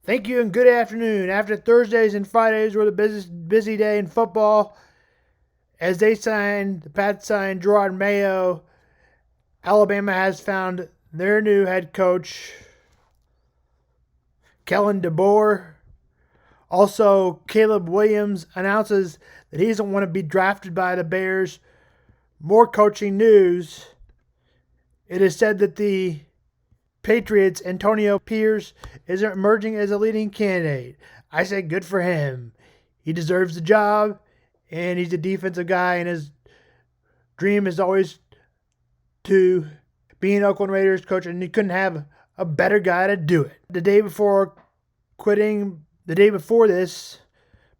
Thank you and good afternoon. After Thursdays and Fridays were the busy day in football, as the Pats signed Gerard Mayo, Alabama has found their new head coach, Kellen DeBoer. Also, Caleb Williams announces that he doesn't want to be drafted by the Bears. More coaching news. It is said that the Patriots' Antonio Pierce is emerging as a leading candidate. I say good for him. He deserves the job, and he's a defensive guy, and his dream is always to be an Oakland Raiders coach, and he couldn't have a better guy to do it. The day before this,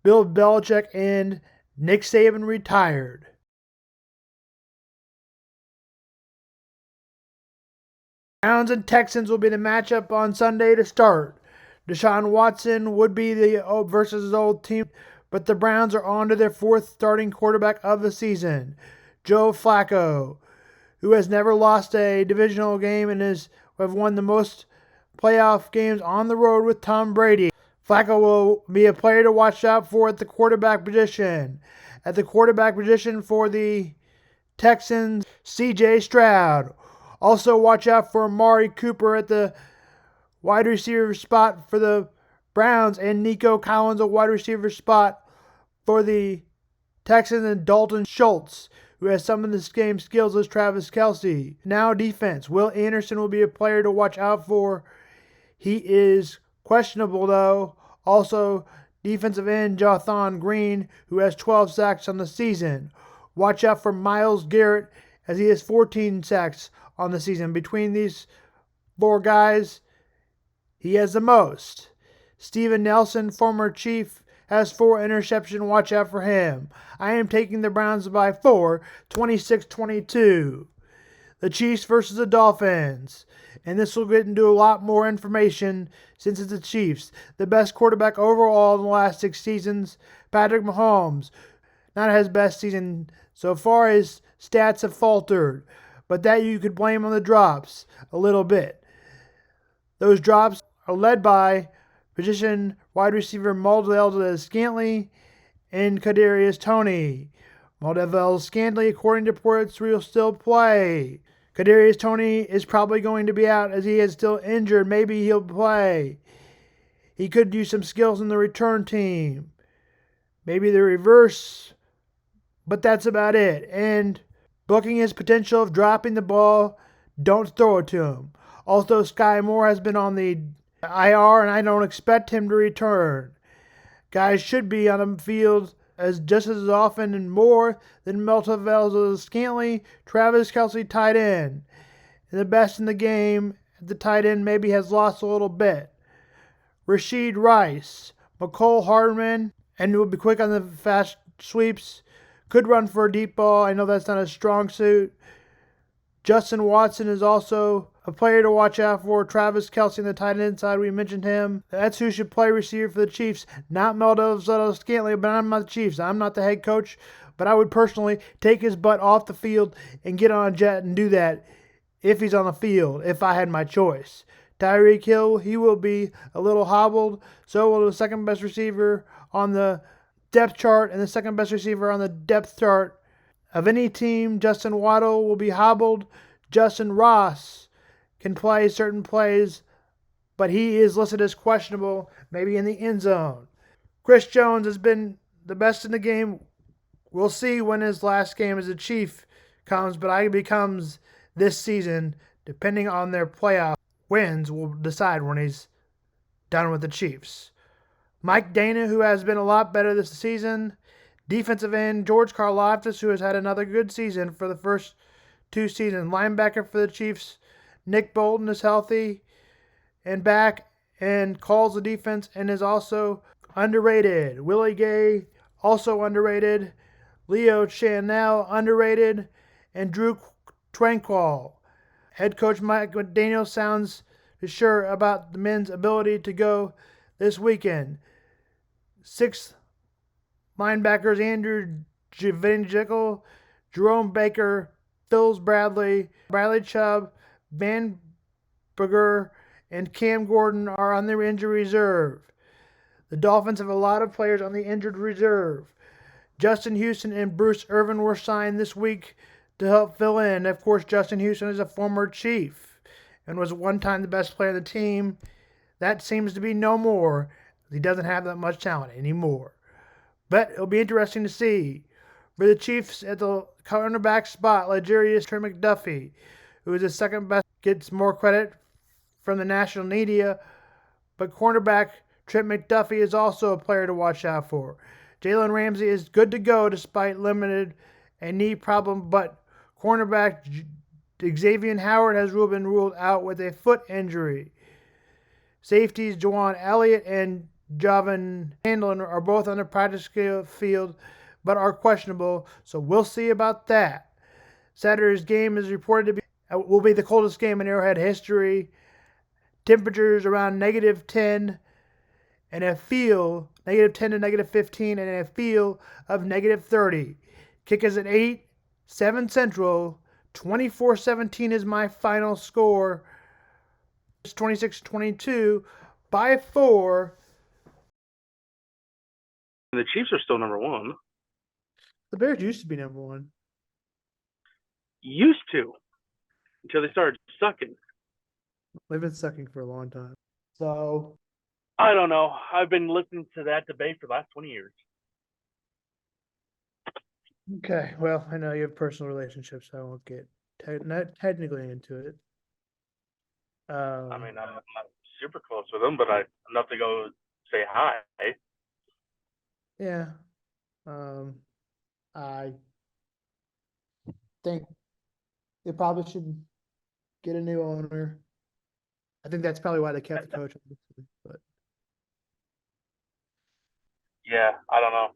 Bill Belichick and Nick Saban retired. Browns and Texans will be the matchup on Sunday to start. Deshaun Watson would be versus his old team, but the Browns are on to their fourth starting quarterback of the season, Joe Flacco, who has never lost a divisional game and have won the most playoff games on the road with Tom Brady. Flacco will be a player to watch out for at the quarterback position. At the quarterback position for the Texans, C.J. Stroud. Also, watch out for Amari Cooper at the wide receiver spot for the Browns, and Nico Collins, a wide receiver spot for the Texans, and Dalton Schultz, who has some of the same skills as Travis Kelce. Now defense. Will Anderson will be a player to watch out for. He is questionable, though. Also, defensive end Jonathan Green, who has 12 sacks on the season. Watch out for Myles Garrett, as he has 14 sacks on the season. Between these four guys, he has the most. Steven Nelson, former Chief, has 4 interceptions. Watch out for him. I am taking the Browns by 4, 26-22. The Chiefs versus the Dolphins. And this will get into a lot more information since it's the Chiefs. The best quarterback overall in the last 6 seasons, Patrick Mahomes. Not his best season so far. His stats have faltered, but that you could blame on the drops a little bit. Those drops are led by position wide receiver Valdez Scantling and Kadarius Toney. Valdez Scantling, according to reports, will still play. Kadarius Toney is probably going to be out as he is still injured. Maybe he'll play. He could use some skills in the return team. Maybe the reverse, but that's about it. And booking his potential of dropping the ball, don't throw it to him. Also, Sky Moore has been on the IR, and I don't expect him to return. Guys should be on the field just as often and more than Melton Valdez Scantling, Travis Kelce tight end. And the best in the game at the tight end maybe has lost a little bit. Rashid Rice, McCole Hardman, and will be quick on the fast sweeps. Could run for a deep ball. I know that's not a strong suit. Justin Watson is also a player to watch out for. Travis Kelce on the tight end side, we mentioned him. That's who should play receiver for the Chiefs. Not Melton Scantling, but I'm not the Chiefs. I'm not the head coach, but I would personally take his butt off the field and get on a jet and do that if he's on the field, if I had my choice. Tyreek Hill, he will be a little hobbled. So will the second best receiver on the depth chart and the second best receiver on the depth chart of any team. Justin Waddle will be hobbled. Justin Ross can play certain plays, but he is listed as questionable, maybe in the end zone. Chris Jones has been the best in the game. We'll see when his last game as a Chief comes, but I becomes this season, depending on their playoff wins, will decide when he's done with the Chiefs. Mike Dana, who has been a lot better this season. Defensive end George Karlaftis, who has had another good season for the first 2 seasons. Linebacker for the Chiefs, Nick Bolton, is healthy and back and calls the defense and is also underrated. Willie Gay, also underrated. Leo Chanel, underrated. And Drew Tranquil. Head coach Mike McDaniel sounds sure about the men's ability to go this weekend. 6 linebackers, Andrew Jekyll, Jerome Baker, Phils Bradley, Bradley Chubb, Van Berger, and Cam Gordon are on their injury reserve. The Dolphins have a lot of players on the injured reserve. Justin Houston and Bruce Irvin were signed this week to help fill in. Of course, Justin Houston is a former Chief and was one time the best player on the team. That seems to be no more. He doesn't have that much talent anymore. But it'll be interesting to see. For the Chiefs at the cornerback spot, Legarius Trey McDuffie, who is the second best, gets more credit from the national media, but cornerback Trent McDuffie is also a player to watch out for. Jalen Ramsey is good to go despite limited and knee problem, but cornerback Xavier Howard has been ruled out with a foot injury. Safeties Juwan Elliott and Javon Handlin are both on the practice field, but are questionable, so we'll see about that. Saturday's game is reported to will be the coldest game in Arrowhead history. Temperatures around -10 and a feel -10 to -15 and a feel of -30. Kick is at 8, 7 Central. 24-17 is my final score. It's 26-22 by 4. The Chiefs are still number one. The Bears used to be number one. Used to. Until they started sucking. They've been sucking for a long time. So I don't know. I've been listening to that debate for the last 20 years. okay, well, I know you have personal relationships, so I won't get not technically into it. I mean, I'm not super close with them, but enough to go say hi. Yeah. I think they probably should get a new owner. I think that's probably why they kept the coach. But Yeah, I don't know.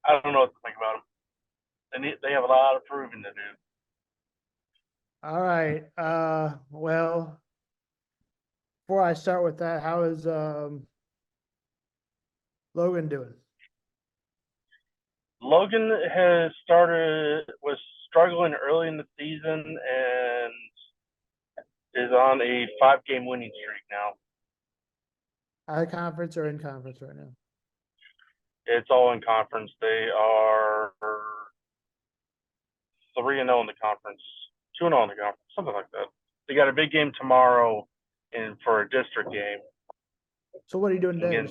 I don't know what to think about them. They have a lot of proving to do. all right. Well, before I start with that, how is Logan doing? Logan was struggling early in the season and is on a 5-game winning streak now. Out of conference or in conference right now? It's all in conference. They are 3-0 in the conference, 2-0 in the conference, something like that. They got a big game tomorrow for a district game. So what are you doing today? Again,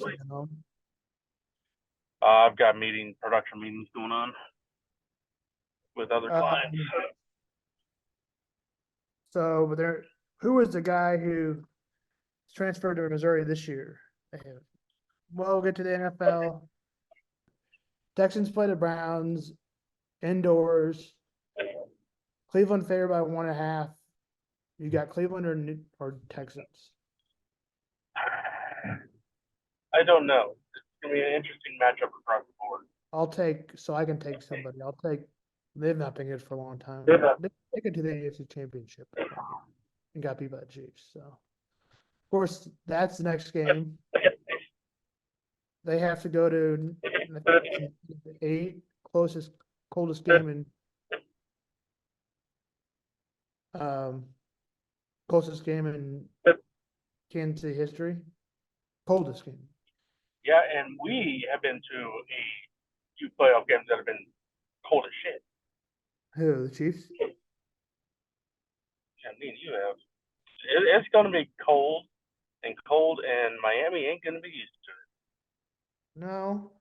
I've got production meetings going on with other clients. So, who was the guy who transferred to Missouri this year? Well, we'll get to the NFL. Texans play the Browns indoors. Cleveland favored by 1.5. You got Cleveland or Texans? I don't know. It's gonna be an interesting matchup across the board. I can take somebody. They've not been good for a long time. They could do the AFC Championship and got beat by the Chiefs. So, of course, that's the next game. They have to go to 8, coldest game in closest game in Kansas City history. Coldest game. Yeah, and we have been to a few playoff games that have been cold as shit. Who, the Chiefs? Yeah, me and you have. It's going to be cold, and Miami ain't going to be used to it. No.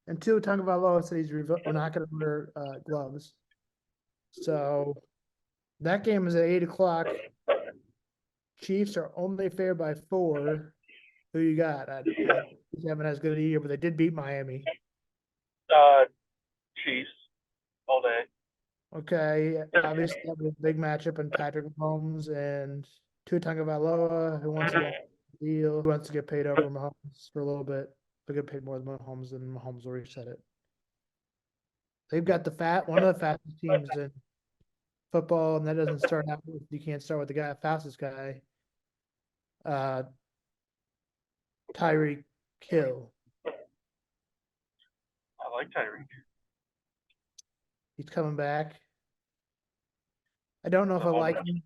And Tua Tagovailoa said we're not going to wear gloves. So that game is at 8 o'clock. Chiefs are only favored by 4. Who you got? They haven't as good a year, but they did beat Miami. Chiefs all day. Okay, obviously that was a big matchup in Patrick Mahomes and Tua Tagovailoa, who wants to get paid over Mahomes for a little bit. They'll get paid more than Mahomes, and Mahomes will reset it. They've got one of the fastest teams in football, and that doesn't start out with you can't start with the fastest guy. Tyreek Hill. I like Tyreek. He's coming back. I don't know if I like him,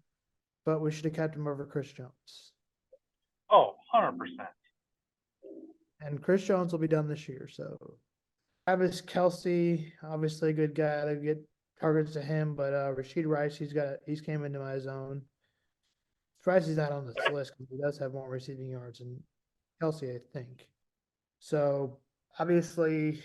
but we should have kept him over Chris Jones. Oh, 100%. And Chris Jones will be done this year. So Travis Kelsey, obviously a good guy to get targets to him, but Rashid Rice, he's came into my zone. Rice is not on this list because he does have more receiving yards than Kelsey, I think. So obviously